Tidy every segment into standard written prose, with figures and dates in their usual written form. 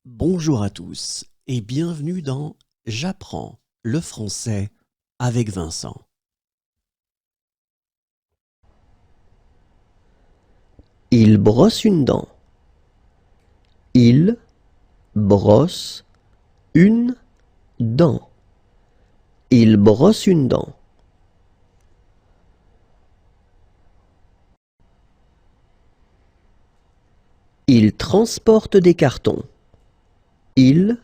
Bonjour à tous et bienvenue dans J'apprends le français avec Vincent. Il brosse une dent. Il brosse une dent. Il brosse une dent. Il transporte des cartons. Il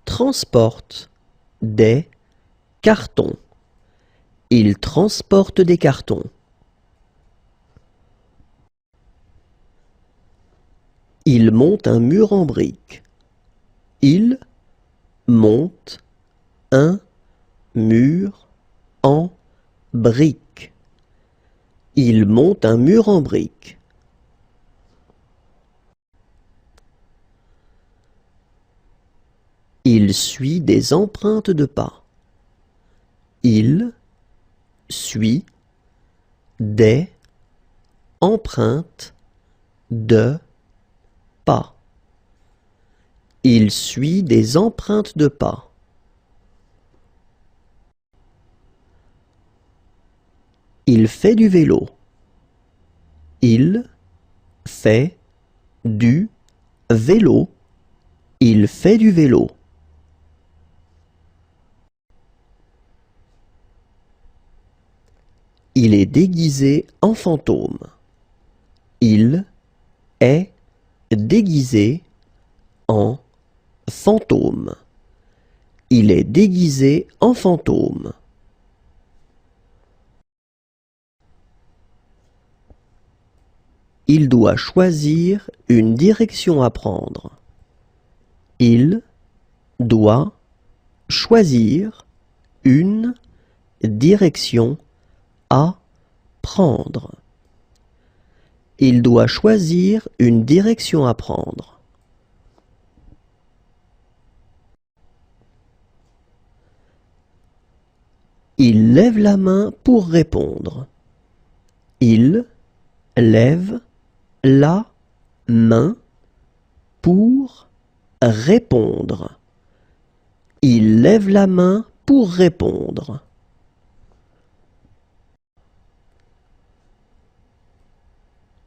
transporte des cartons. Il transporte des cartons. Il monte un mur en briques. Il monte un mur en briques. Il monte un mur en briques. Il suit des empreintes de pas. Il suit des empreintes de pas. Il suit des empreintes de pas. Il fait du vélo. Il fait du vélo. Il fait du vélo. Il est déguisé en fantôme. Il est déguisé en fantôme. Il est déguisé en fantôme. Il doit choisir une direction à prendre. Il doit choisir une direction à prendre. Il doit choisir une direction à prendre. Il lève la main pour répondre. Il lève la main pour répondre. Il lève la main pour répondre.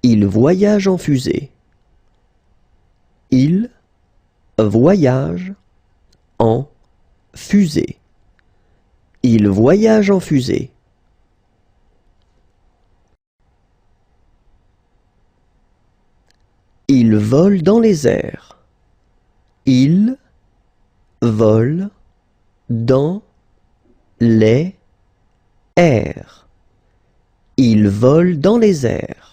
Il voyage en fusée. Il voyage en fusée. Il voyage en fusée. Il vole dans les airs. Il vole dans les airs. Il vole dans les airs.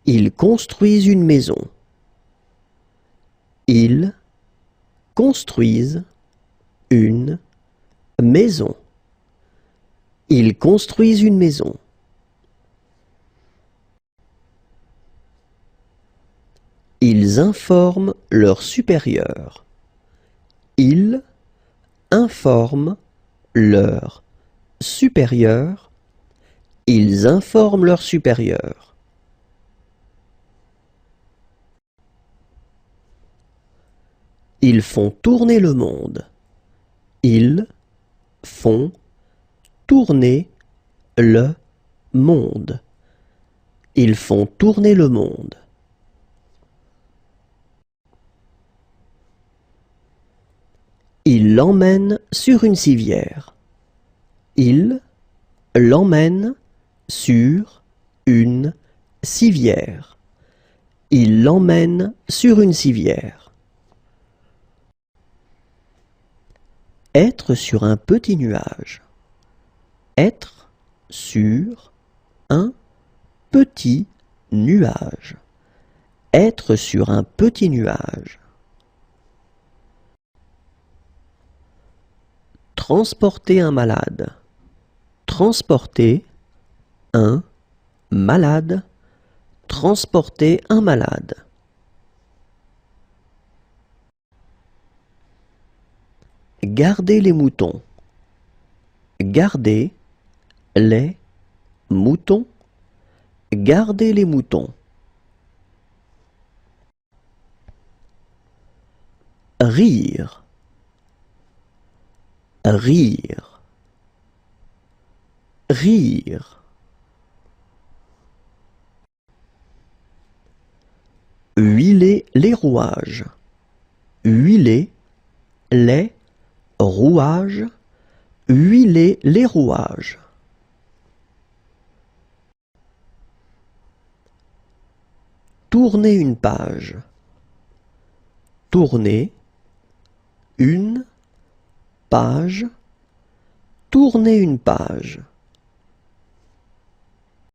Ils construisent une maison. Ils construisent une maison. Ils construisent une maison. Ils informent leurs supérieurs. Ils informent leurs supérieurs. Ils informent leurs supérieurs. Ils font tourner le monde. Ils font tourner le monde. Ils font tourner le monde. Ils l'emmènent sur une civière. Ils l'emmènent sur une civière. Ils l'emmènent sur une civière. Être sur un petit nuage. Être sur un petit nuage. Être sur un petit nuage. Transporter un malade. Transporter un malade. Transporter un malade. Garder les moutons. Garder les moutons. Garder les moutons. rire, rire, rire. Huiler les rouages, huiler les rouages, huiler les rouages. Tourner une page, tourner une page, tourner une page.